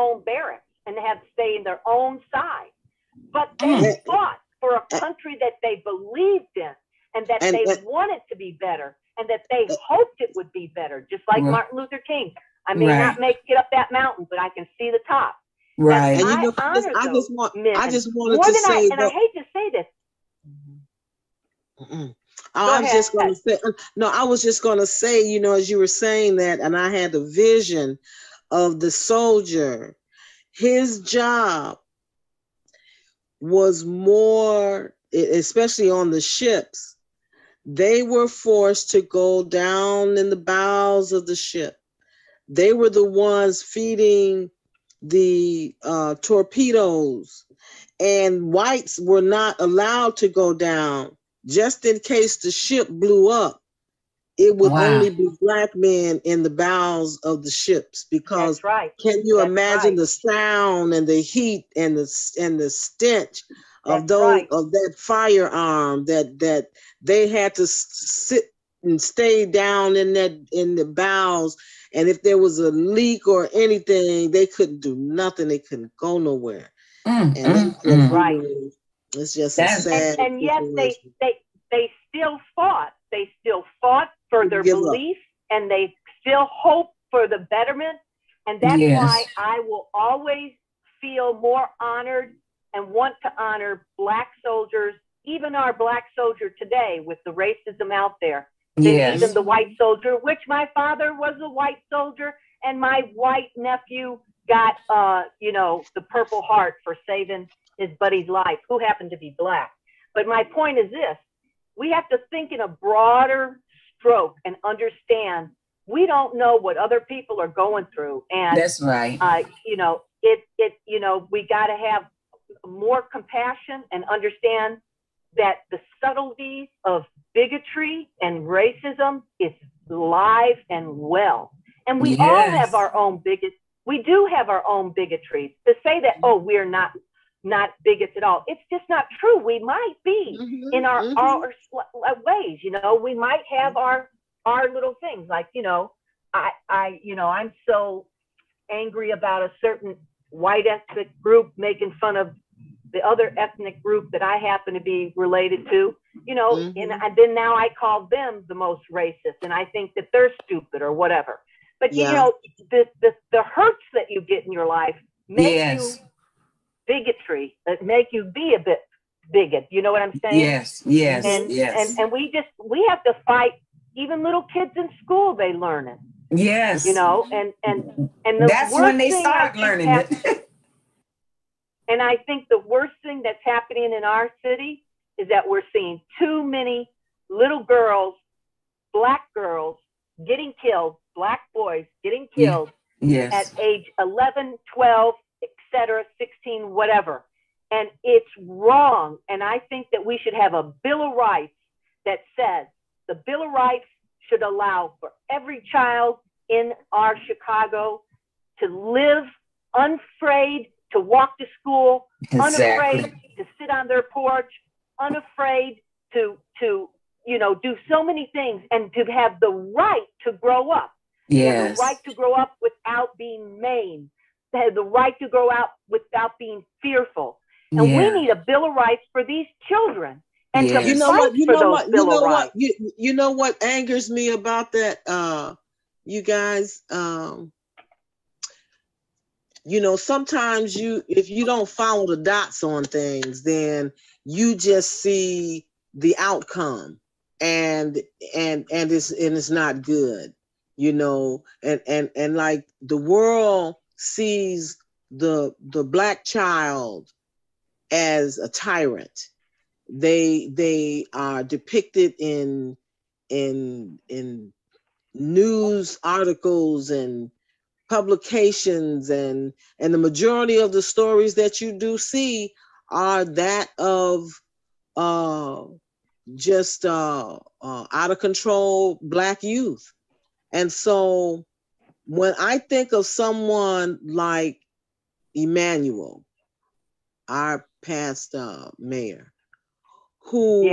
own barracks and have to stay in their own side. But they fought for a country that they believed in and that they wanted to be better and that they hoped it would be better, just like Martin Luther King. I may not make it up that mountain, but I can see the top. Right. And I honor those men. I just wanted to say, and I hate to say this. I was just going to say, no, I was just going to say, you know, as you were saying that, and I had a vision of the soldier, his job was more, especially on the ships, they were forced to go down in the bowels of the ship. They were the ones feeding the torpedoes, and whites were not allowed to go down just in case the ship blew up. It would only be black men in the bowels of the ships, because can you imagine the sound and the heat and the stench of of that firearm that they had to sit and stay down in the bowels, and if there was a leak or anything, they couldn't do nothing. They couldn't go nowhere. It's just sad. And yet they still fought. They still fought for their belief, and they still hope for the betterment. And that's why I will always feel more honored and want to honor Black soldiers, even our Black soldier today, with the racism out there, than even the white soldier, which my father was a white soldier, and my white nephew got, the Purple Heart for saving his buddy's life, who happened to be Black. But my point is this: we have to think in a broader stroke and understand we don't know what other people are going through. And that's right. We got to have more compassion and understand that the subtleties of bigotry and racism is live and well. And we all have our own we do have our own bigotries. To say that, we're not bigots at all, it's just not true. We might be in our ways, we might have our little things, like, I'm so angry about a certain white ethnic group making fun of the other ethnic group that I happen to be related to, and then now I call them the most racist, and I think that they're stupid or whatever. But the hurts that you get in your life make you bigotry, that make you be a bit bigot. You know what I'm saying? Yes. And we have to fight. Even little kids in school, they learn it. Yes. And that's when they start learning it. And I think the worst thing that's happening in our city is that we're seeing too many little girls, Black girls, getting killed, Black boys getting killed at age 11, 12, etc., 16, whatever. And it's wrong. And I think that we should have a Bill of Rights that says the Bill of Rights should allow for every child in our Chicago to live unafraid, to walk to school, unafraid to sit on their porch, unafraid to do so many things, and to have the right to grow up. The right to grow up without being maimed. They have the right to grow up without being fearful. And we need a Bill of Rights for these children. And to fight you know what angers me about that, you guys, sometimes if you don't follow the dots on things, then you just see the outcome, and it's not good, and like the world sees the Black child as a tyrant. They are depicted in news articles and publications, and the majority of the stories that you do see are that of just out of control Black youth. And so when I think of someone like Emmanuel, our past mayor, who's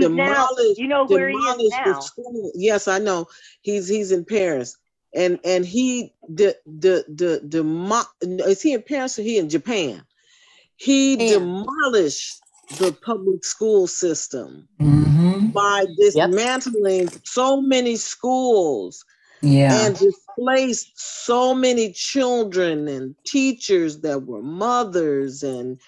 demolished, now, where he is now. the school. Yes, I know. He's in Paris. and he is he in Paris or he in Japan? He demolished the public school system by dismantling so many schools and displaced so many children and teachers that were mothers and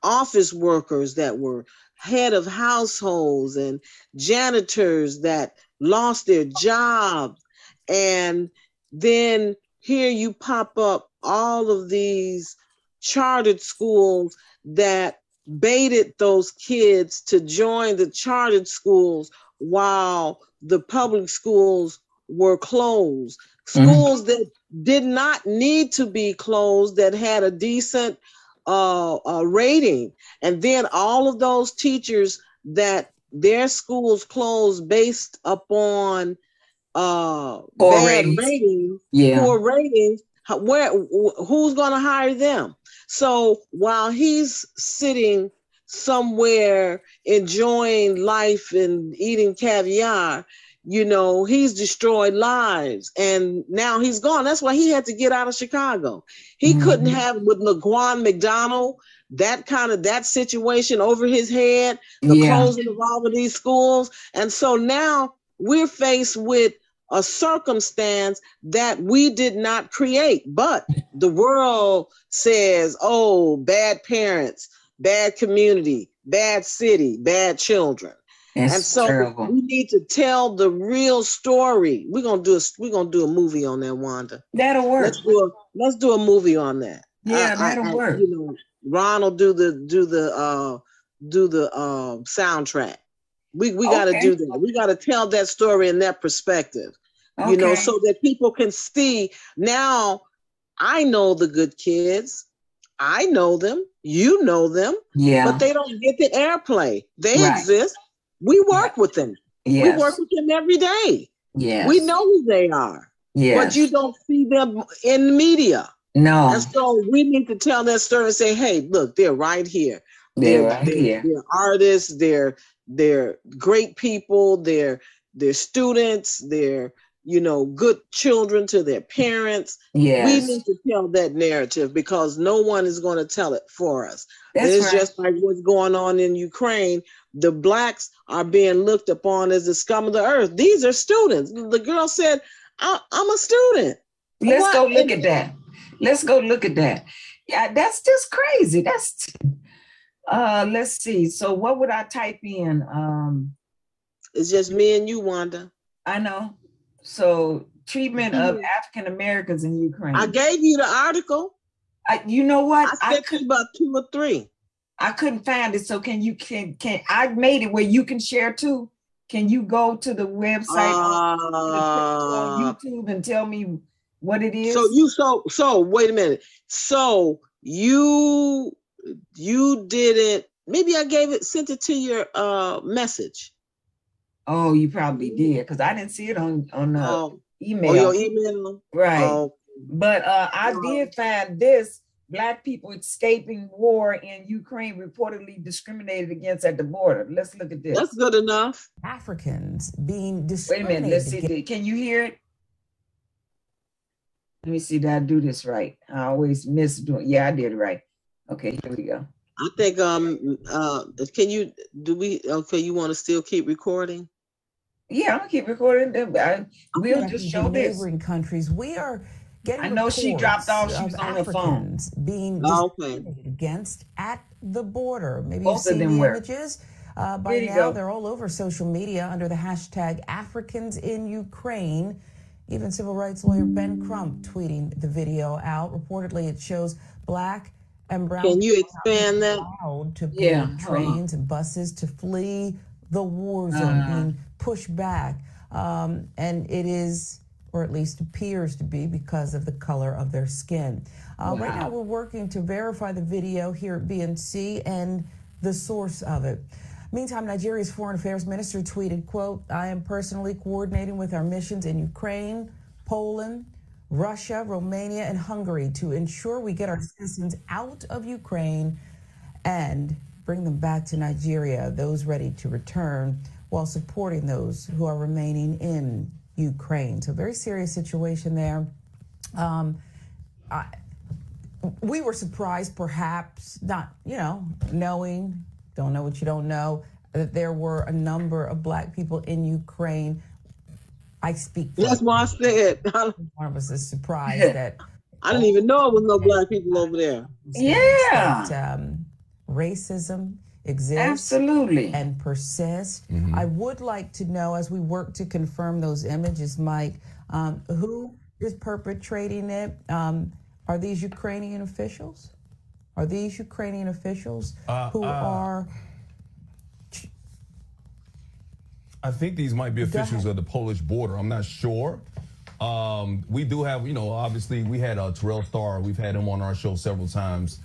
office workers that were head of households and janitors that lost their jobs. And then here you pop up all of these chartered schools that baited those kids to join the chartered schools while the public schools were closed. Schools that did not need to be closed, that had a decent rating. And then all of those teachers that their schools closed based upon bad ratings, poor ratings, who's going to hire them? So while he's sitting somewhere enjoying life and eating caviar, you know, he's destroyed lives, and now he's gone. That's why he had to get out of Chicago. He couldn't have, with LaQuan McDonald, that situation over his head, the closing of all of these schools. And so now we're faced with a circumstance that we did not create, but the world says, oh, bad parents, bad community, bad city, bad children. And so terrible. We need to tell the real story. We're gonna do a movie on that, Wanda. That'll work. Let's do a movie on that. Yeah, that'll work. You know, Ron will do the soundtrack. We got to do that. We got to tell that story in that perspective. You know, so that people can see. Now, I know the good kids. I know them. You know them. Yeah. But they don't get the airplay. They exist. We work with them. Yes. We work with them every day. Yes. We know who they are. Yes. But you don't see them in the media. No. And so we need to tell that story and say, hey, look, they're right here. They're artists. They're great people. They're students. They're, you know, good children to their parents. Yes. We need to tell that narrative because no one is going to tell it for us. It's just like what's going on in Ukraine. The Blacks are being looked upon as the scum of the earth. These are students. The girl said, I'm a student. Let's go look at that. Let's go look at that. Yeah, that's just crazy. That's, let's see. So what would I type in? It's just me and you, Wanda. I know. So treatment of African Americans in Ukraine. I gave you the article. You know what? I sent you about 2 or 3. I couldn't find it. So can I made it where you can share too? Can you go to the website on YouTube and tell me what it is? So wait a minute. So you didn't, maybe I sent it to your message. Oh, you probably did, because I didn't see it on email. Oh, your email? Right. But I did find this: Black people escaping war in Ukraine reportedly discriminated against at the border. Let's look at this. That's good enough. Africans being discriminated. Wait a minute, let's see. Can you hear it? Let me see, did I do this right? I always miss doing. Yeah, I did it right. Okay, here we go. I think you want to still keep recording? Yeah, I'm gonna keep recording. We'll just show this. Neighboring countries, we are getting. I know she dropped off. She was on her phone. Being discriminated against at the border. Maybe you've seen the images. By now, they're all over social media under the hashtag Africans in Ukraine. Even civil rights lawyer Ben Crump tweeting the video out. Reportedly, it shows Black and brown. Can you expand that? To board trains and buses to flee the war zone, being pushed back. And it is, or at least appears to be, because of the color of their skin. Right now, we're working to verify the video here at BNC and the source of it. Meantime, Nigeria's foreign affairs minister tweeted, quote, I am personally coordinating with our missions in Ukraine, Poland, Russia, Romania, and Hungary to ensure we get our citizens out of Ukraine and bring them back to Nigeria, those ready to return, while supporting those who are remaining in Ukraine. So very serious situation there. We were surprised, perhaps not, knowing, don't know what you don't know, that there were a number of Black people in Ukraine. I speak for That's why I said one of us is surprised that I didn't even know there was no Black people over there. Yeah. That, racism exists. Absolutely. And persists. I would like to know, as we work to confirm those images, Mike, who is perpetrating it? Are these Ukrainian officials? Are these Ukrainian officials who are? I think these might be officials of the Polish border. I'm not sure. We do have, obviously we had Terrell Starr. We've had him on our show several times.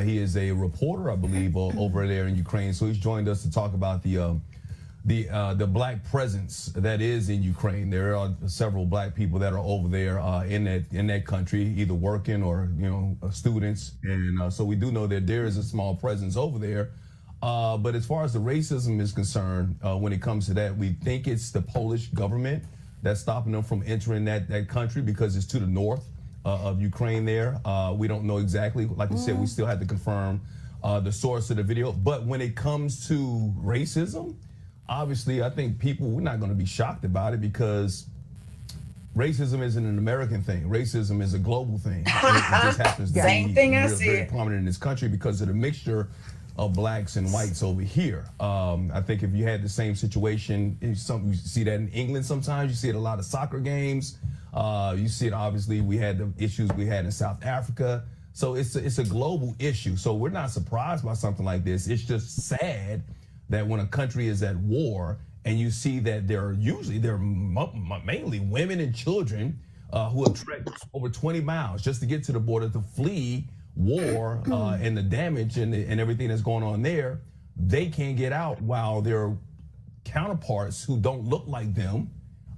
He is a reporter, I believe, over there in Ukraine. So he's joined us to talk about the Black presence that is in Ukraine. There are several Black people that are over there in that country, either working or students, and so we do know that there is a small presence over there. But as far as the racism is concerned, when it comes to that, we think it's the Polish government that's stopping them from entering that country because it's to the north of Ukraine there. We don't know exactly. Like you said, we still have to confirm the source of the video. But when it comes to racism, obviously, I think we're not going to be shocked about it because racism isn't an American thing. Racism is a global thing. It just happens to be very prominent in this country because of the mixture of Blacks and whites over here. I think if you had the same situation, you see that in England sometimes, you see it a lot of soccer games. You see it, obviously, we had the issues we had in South Africa. So it's a global issue. So we're not surprised by something like this. It's just sad that when a country is at war and you see that they're mainly women and children who have trekked over 20 miles just to get to the border to flee war and the damage and everything that's going on there, they can't get out while their counterparts who don't look like them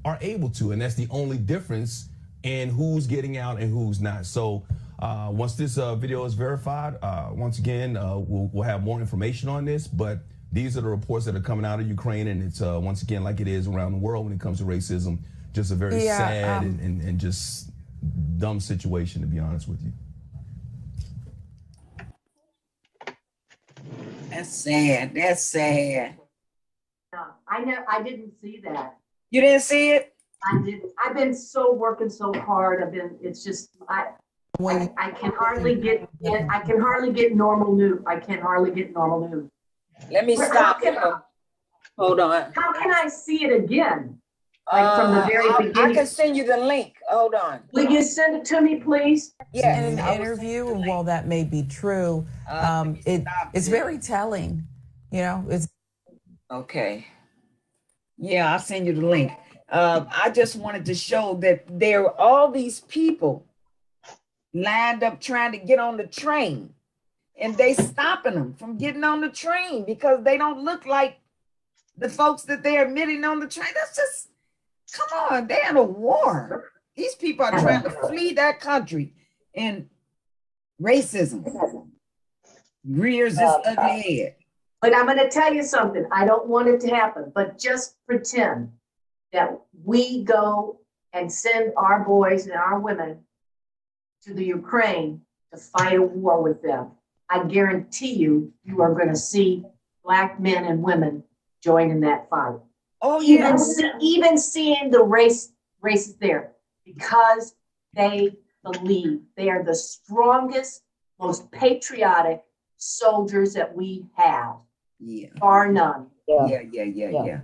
are able to. And that's the only difference in who's getting out and who's not. So once this video is verified, once again, we'll have more information on this. But these are the reports that are coming out of Ukraine. And it's, once again, like it is around the world when it comes to racism, just a very sad and just dumb situation, to be honest with you. That's sad. That's sad. No, I didn't see that. You didn't see it? I didn't. I've been working so hard. It's just, I can hardly get normal news. I can hardly get normal news. Let me stop. Hold on. How can I see it again? Like from the very beginning? I can send you the link. Hold on. Will you send it to me, please? Yeah. In an interview, and while that may be true, it's very telling. It's okay. Yeah, I'll send you the link. I just wanted to show that there are all these people lined up trying to get on the train, and they stopping them from getting on the train because they don't look like the folks that they're admitting on the train. That's just, come on, they're in a war. These people are trying to flee that country, and racism rears its ugly head. But I'm going to tell you something. I don't want it to happen, but just pretend that we go and send our boys and our women to the Ukraine to fight a war with them. I guarantee you are going to see Black men and women join in that fight. Oh, yeah. Even seeing the race there, because they believe they are the strongest, most patriotic soldiers that we have. Yeah. Bar none. Yeah.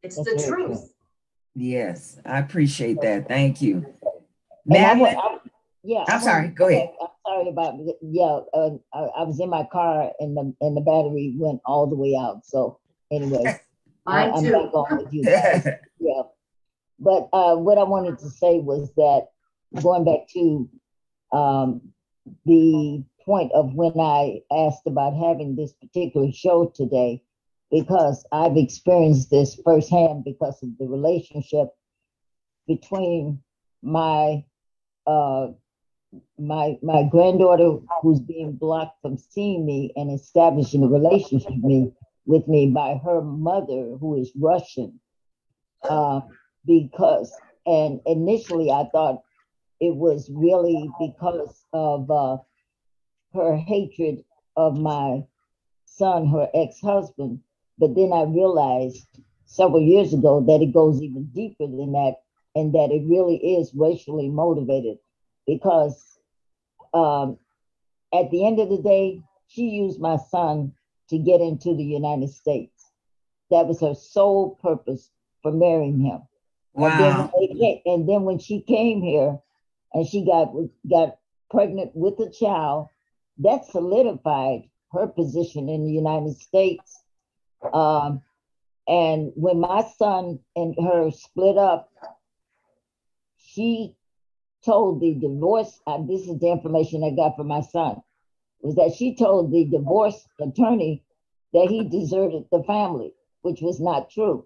It's the truth. Yes, I appreciate that. Thank you. I'm sorry. Go ahead. I'm sorry about I was in my car and the battery went all the way out. So anyway, I'm back on with you guys. Yeah. But what I wanted to say was that going back to the point of when I asked about having this particular show today, because I've experienced this firsthand because of the relationship between my granddaughter who's being blocked from seeing me and establishing a relationship with me by her mother, who is Russian. because, and initially I thought it was really because of her hatred of my son, her ex-husband. But then I realized several years ago that it goes even deeper than that, and that it really is racially motivated, because at the end of the day, she used my son to get into the United States. That was her sole purpose for marrying him. Wow. And then when she came here and she got pregnant with a child, that solidified her position in the United States. And when my son and her split up, she told the divorce, this is the information I got from my son, was that she told the divorce attorney that he deserted the family, which was not true.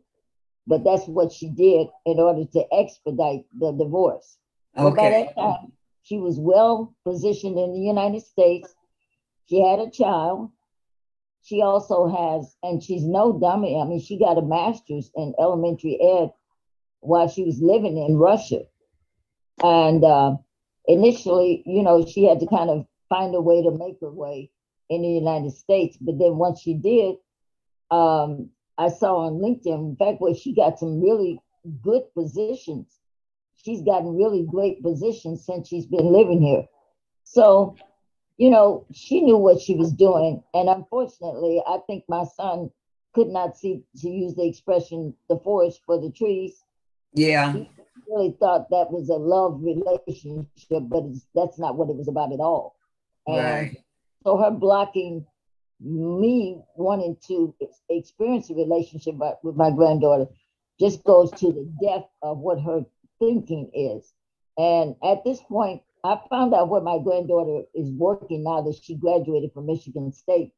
But that's what she did in order to expedite the divorce. Okay. But by that time, she was well positioned in the United States. She had a child. She also has, and she's no dummy. I mean, she got a master's in elementary ed while she was living in Russia. And initially, you know, she had to kind of find a way to make her way in the United States. But then once she did, I saw on LinkedIn, in fact, where she got some really good positions. She's gotten really great positions since she's been living here. So, you know, she knew what she was doing. And unfortunately, I think my son could not see, to use the expression, the forest for the trees. Yeah. He really thought that was a love relationship, but that's not what it was about at all. And right. So her blocking me wanting to experience a relationship with my granddaughter just goes to the depth of what her thinking is. And at this point, I found out where my granddaughter is working now that she graduated from Michigan State.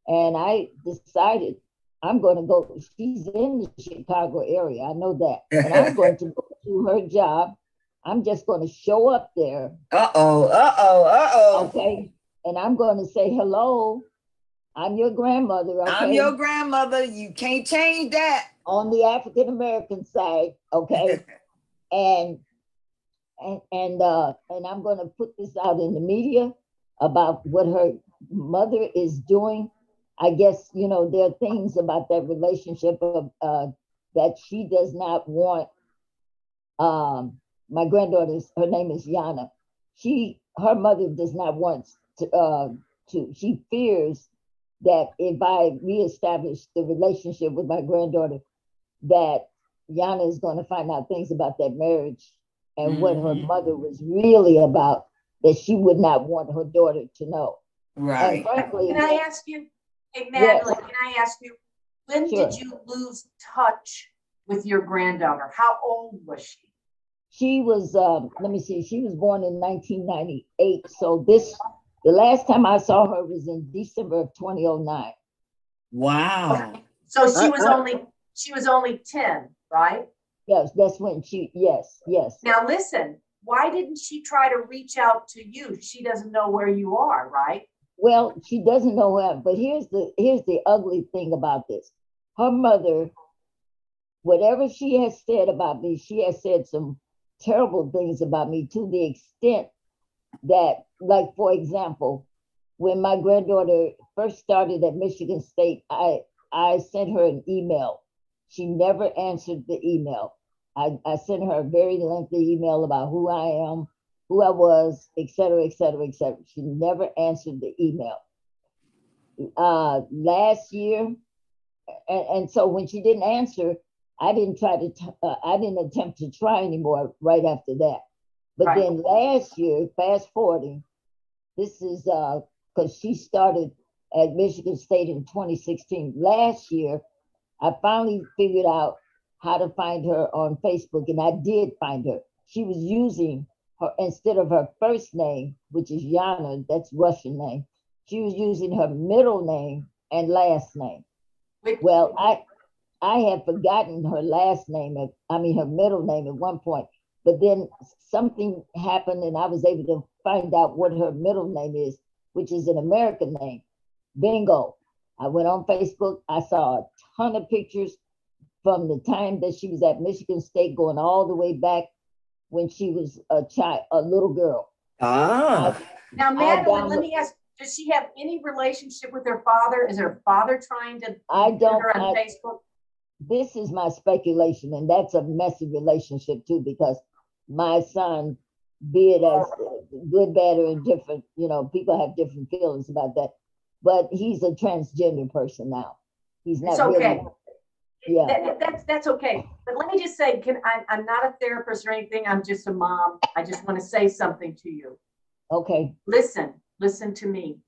And I decided I'm going to go, she's in the Chicago area, I know that. And I'm going to go to her job. I'm just going to show up there. Okay. And I'm going to say, hello, I'm your grandmother. Okay? I'm your grandmother. You can't change that. On the African American side, okay. and I'm going to put this out in the media about what her mother is doing. I guess, you know, there are things about that relationship of that she does not want. My granddaughter's, her name is Yana. Her mother does not want to. She fears that if I reestablish the relationship with my granddaughter, that Yana is going to find out things about that marriage and what her mother was really about, that she would not want her daughter to know. Right. And frankly, can I ask you, hey, Madeline, yes. Can I ask you, when did you lose touch with your granddaughter? How old was she? She was, let me see, she was born in 1998. So the last time I saw her was in December of 2009. Wow. Okay. So she was only 10, right? Yes, that's when yes. Now listen, why didn't she try to reach out to you? She doesn't know where you are, right? Well, she doesn't know where, but here's the ugly thing about this. Her mother, whatever she has said about me, she has said some terrible things about me, to the extent that, like, for example, when my granddaughter first started at Michigan State, I sent her an email. She never answered the email. I sent her a very lengthy email about who I am, who I was, et cetera, et cetera, et cetera. She never answered the email. Last year, and so when she didn't answer, I didn't attempt to try anymore right after that. But then last year, fast forwarding, this is because she started at Michigan State in 2016. Last year, I finally figured out how to find her on Facebook, and I did find her. She was using her, instead of her first name, which is Yana, that's Russian name, she was using her middle name and last name. Well, I had forgotten her last name, her middle name at one point, but then something happened and I was able to find out what her middle name is, which is an American name. Bingo. I went on Facebook, I saw a ton of pictures, from the time that she was at Michigan State, going all the way back when she was a little girl. Ah. Now, Madeline, let me ask, does she have any relationship with her father? Is her father trying to get her on Facebook? This is my speculation, and that's a messy relationship too, because my son, be it as good, bad, or indifferent, people have different feelings about that, but he's a transgender person now. He's not okay. Really, yeah. That's okay. But let me just say, I'm not a therapist or anything. I'm just a mom. I just want to say something to you. Okay. Listen to me.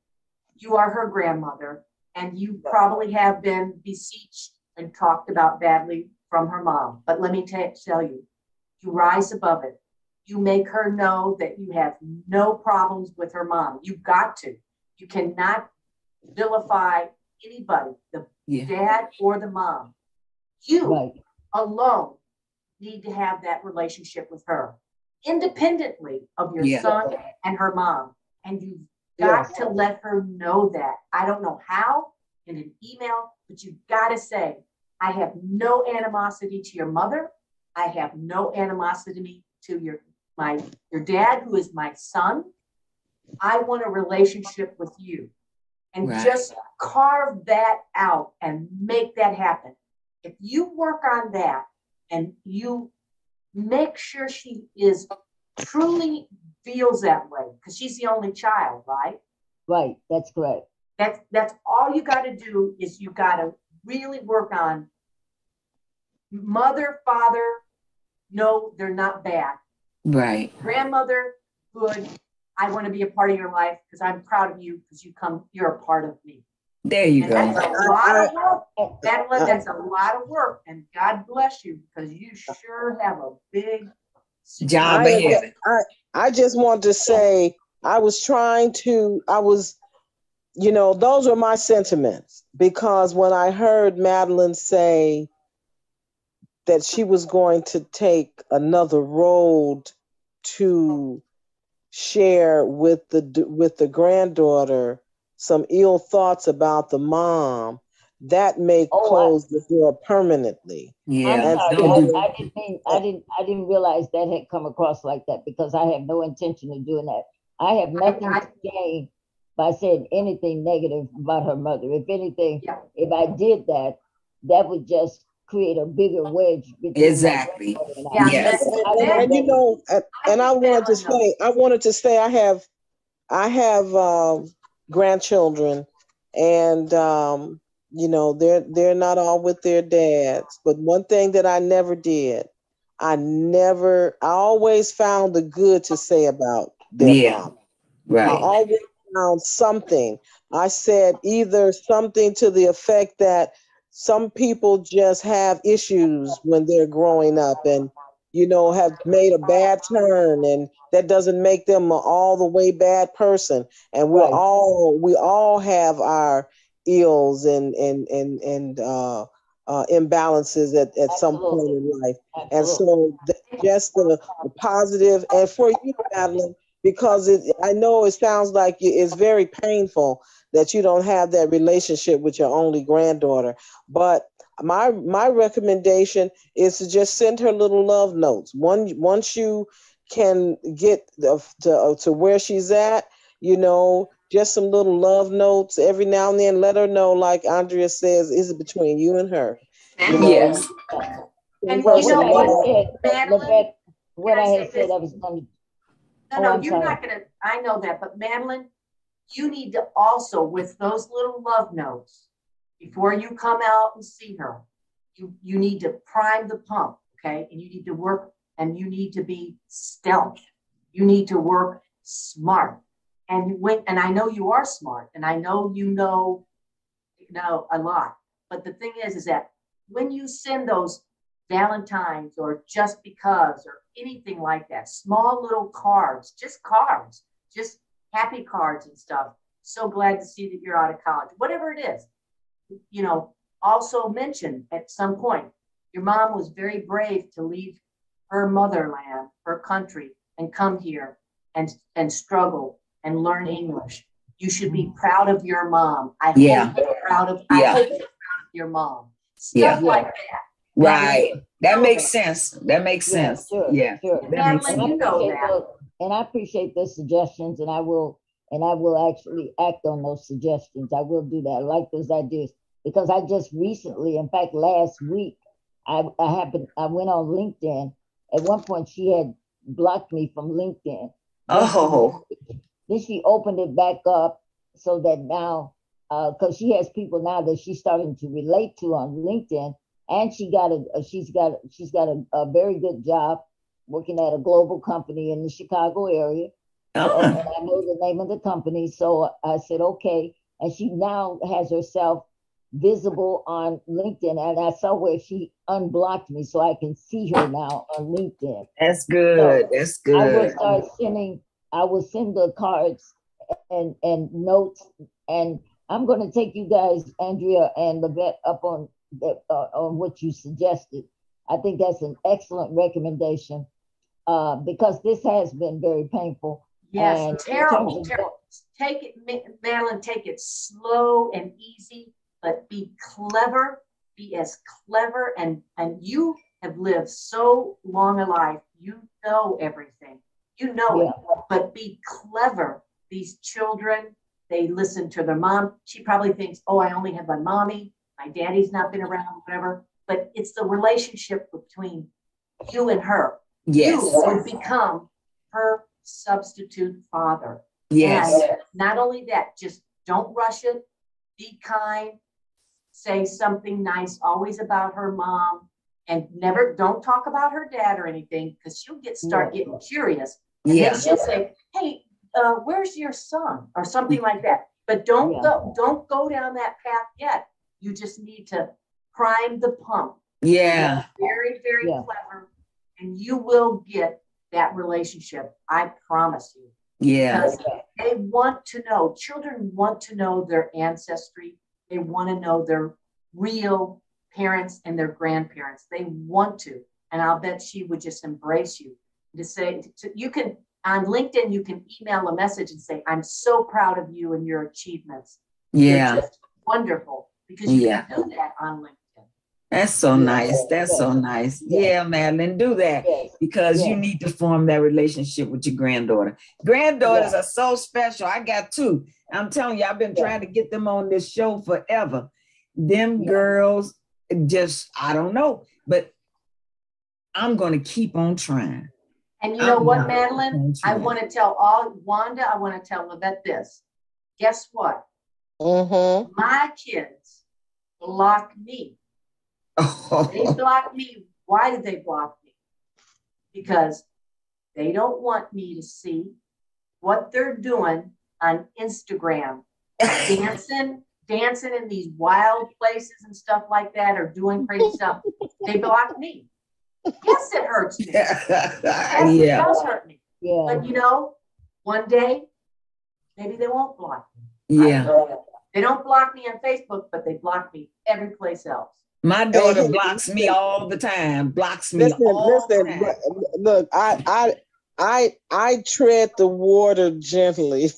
You are her grandmother, and you probably have been beseeched and talked about badly from her mom. But let me tell you, you rise above it. You make her know that you have no problems with her mom. You've got to. You cannot vilify anybody, the dad or the mom. You alone need to have that relationship with her, independently of your son and her mom. And you've got to let her know that. I don't know how, in an email, but you've got to say, I have no animosity to your mother. I have no animosity to your dad, who is my son. I want a relationship with you. And just carve that out and make that happen. If you work on that and you make sure she is truly feels that way, because she's the only child, right? Right, that's correct. That's all you got to do, is you got to really work on mother, father. No, they're not bad. Right. Grandmother, good. I want to be a part of your life because I'm proud of you, because you're a part of me. There you go. That's a lot of work. That's a lot of work, and God bless you, because you sure have a big job ahead. I just want to say, those were my sentiments, because when I heard Madeline say that she was going to take another road to share with the granddaughter some ill thoughts about the mom, that may close the door permanently. Yeah, I didn't realize that had come across like that, because I have no intention of doing that. I have nothing to gain by saying anything negative about her mother. If anything, if I did that, that would just create a bigger wedge between exactly. Yes. And I wanted to say I have grandchildren, and they're not all with their dads, but one thing that I never did, I always found the good to say about their father. Right. I always found something. I said either something to the effect that some people just have issues when they're growing up, and have made a bad turn, and that doesn't make them an all the way bad person. And we all have our ills and imbalances at some point in life. And so just the positive, and for you, Madeline, because I know it sounds like it's very painful that you don't have that relationship with your only granddaughter, but my recommendation is to just send her little love notes. Once you can get to where she's at, just some little love notes every now and then. Let her know, like Andrea says, is it between you and her? Yes. And what I had said I was going to. No, you're not going to. I know that, but Madeline, you need to also, with those little love notes, before you come out and see her, you need to prime the pump, okay? And you need to work, and you need to be stealth. You need to work smart. And I know you are smart, and I know you know a lot. But the thing is that when you send those Valentines or just because or anything like that, small little cards, just happy cards and stuff. So glad to see that you're out of college, whatever it is. Also mention at some point, your mom was very brave to leave her motherland, her country, and come here and struggle and learn English. You should be proud of your mom. I hope you're proud of your mom. Stuff like that. Right. That makes sense. That makes sense. Sure, Yeah. sure. Madeline, you know that. And I appreciate those suggestions, and I will actually act on those suggestions. I will do that. I like those ideas because I just recently, in fact, last week, I went on LinkedIn. At one point, she had blocked me from LinkedIn. Then she opened it back up so that now, because she has people now that she's starting to relate to on LinkedIn, and she's got a very good job working at a global company in the Chicago area. And I know the name of the company, so I said okay. And she now has herself visible on LinkedIn, and I saw where she unblocked me, so I can see her now on LinkedIn. That's good. So that's good. I will send the cards and notes, and I'm going to take you guys, Andrea and Levette, up on what you suggested. I think that's an excellent recommendation because this has been very painful. Yes, terrible. Take it, Madeline, take it slow and easy, but be clever, be as clever, and you have lived so long a life, you know everything. You know it, but be clever. These children, they listen to their mom. She probably thinks, oh, I only have my mommy. My daddy's not been around, whatever. But it's the relationship between you and her. Yes. You will become her substitute father. Yes. And not only that, just don't rush it. Be kind. Say something nice, always about her mom. And don't talk about her dad or anything, because she'll start getting curious. And then she'll say, hey, where's your son? Or something like that. But don't go down that path yet. You just need to prime the pump. Yeah. Very, very clever. And you will get that relationship. I promise you. Yeah. Because they want to know, children want to know their ancestry. They want to know their real parents and their grandparents. They want to. And I'll bet she would just embrace you. You can, on LinkedIn, you can email a message and say, I'm so proud of you and your achievements. Yeah. You're just wonderful, because you can do that on LinkedIn. That's so nice. That's so nice. Yeah, Madeline, do that because you need to form that relationship with your granddaughter. Granddaughters are so special. I got two. I'm telling you, I've been trying to get them on this show forever. Them girls, just, I don't know, but I'm going to keep on trying. And you know what, Madeline? I want to tell Wanda, I want to tell Levette this. Guess what? My kids block me. They block me. Why did they block me? Because they don't want me to see what they're doing on Instagram, dancing in these wild places and stuff like that, or doing crazy stuff. They block me. Yes, it hurts me. Yes, it does hurt me. Yeah. But you know, one day, maybe they won't block me. Yeah. They don't block me on Facebook, but they block me every place else. My daughter blocks me all the time. Blocks me all the time. Look, I tread the water gently.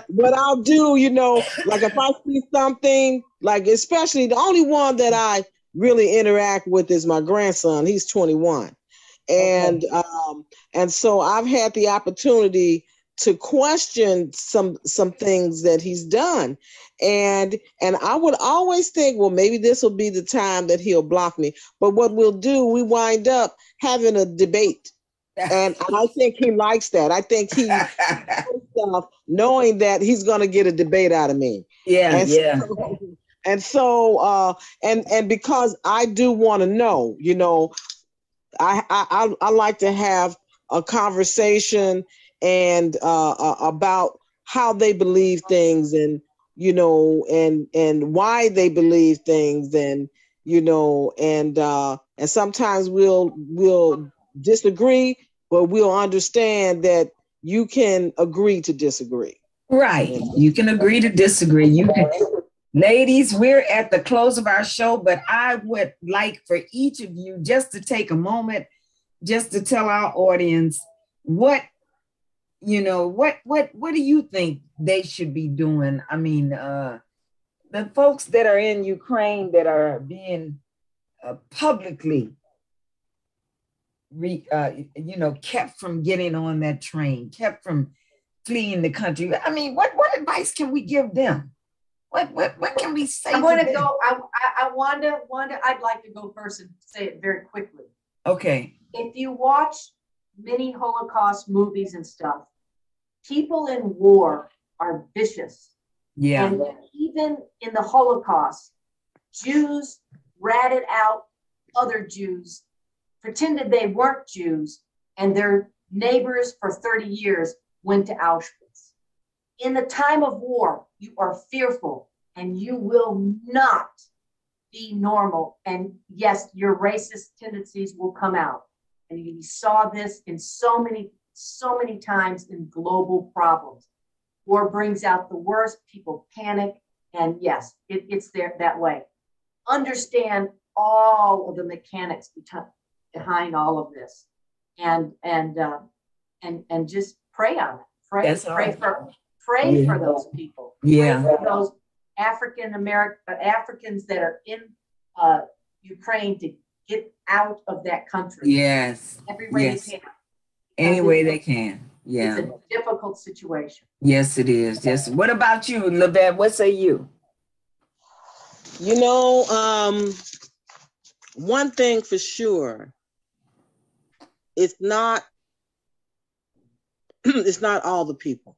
What I'll do, you know, like if I see something, like especially the only one that I really interact with is my grandson. He's 21. And so I've had the opportunity to question some things that he's done. And I would always think, well, maybe this will be the time that he'll block me. But what we'll do, we wind up having a debate. And I think he likes that. I think he knowing that he's going to get a debate out of me. And so because I do want to know, you know, I like to have a conversation and about how they believe things, and you know, and why they believe things, and you know, and sometimes we'll disagree, but we'll understand that you can agree to disagree. Right. You can agree to disagree. You can. Ladies, we're at the close of our show, but I would like for each of you just to take a moment just to tell our audience what do you think they should be doing? I mean, the folks that are in Ukraine that are being publicly, kept from getting on that train, kept from fleeing the country. I mean, what advice can we give them? What can we say? I'm going to go. Wanda, I'd like to go first and say it very quickly. Okay. If you watch many Holocaust movies and stuff, people in war are vicious. Yeah. And even in the Holocaust, Jews ratted out other Jews, pretended they weren't Jews, and their neighbors for 30 years went to Auschwitz. In the time of war, you are fearful and you will not be normal. And yes, your racist tendencies will come out. And we saw this in so many times in global problems. War brings out the worst, people panic, and yes, it's there that way. Understand all of the mechanics behind all of this, and just pray on it. Pray for those people. Yeah. Pray for those Africans that are in Ukraine to get out of that country. Yes. Every way they can. Any way they can. Yeah. It's a difficult situation. Yes, it is. Yes. What about you, Lavette? What say you? You know, one thing for sure, it's not all the people,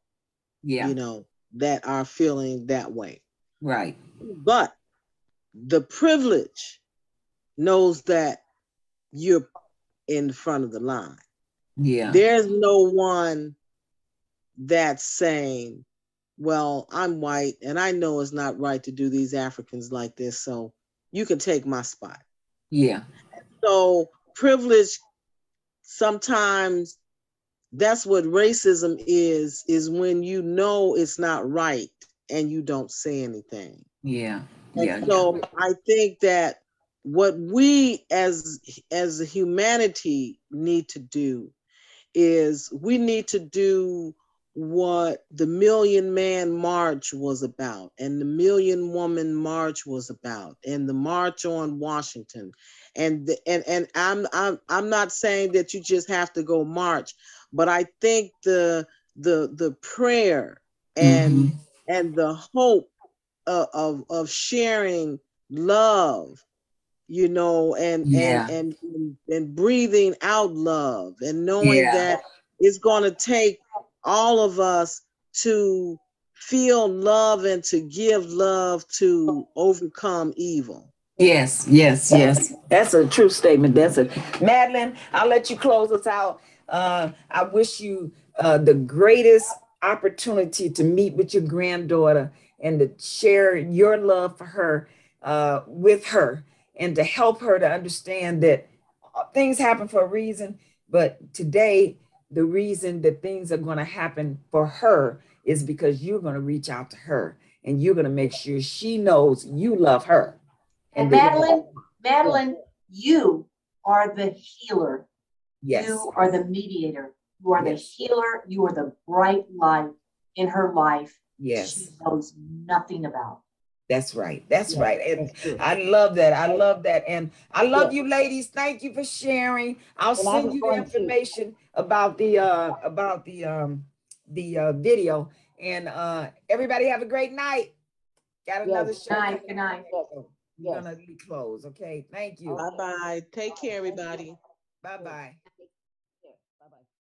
you know, that are feeling that way. Right. But the privilege knows that you're in front of the line. Yeah. There's no one that's saying, well, I'm white and I know it's not right to do these Africans like this, so you can take my spot. Yeah. So privilege, sometimes that's what racism is when you know it's not right and you don't say anything. Yeah. And so I think that what we as a humanity need to do is we need to do what the Million Man March was about, and the Million Woman March was about, and the March on Washington, and I'm not saying that you just have to go march, but I think the prayer and the hope of sharing love, you know, and breathing out love, and knowing that it's going to take all of us to feel love and to give love to overcome evil. Yes. That's a true statement. Madeline, I'll let you close us out. I wish you the greatest opportunity to meet with your granddaughter and to share your love for her with her, and to help her to understand that things happen for a reason, but today the reason that things are going to happen for her is because you're going to reach out to her and you're going to make sure she knows you love her. And Madeline, you are the healer. Yes. You are the mediator. You are the healer. You are the bright light in her life. Yes. She knows nothing about. That's right. Right. And I love that. And I love you ladies. Thank you for sharing. I'll send you the information about the video. And everybody have a great night. Got another show. Good night. We're gonna close. Okay. Thank you. Bye-bye. Take care, everybody. Bye-bye.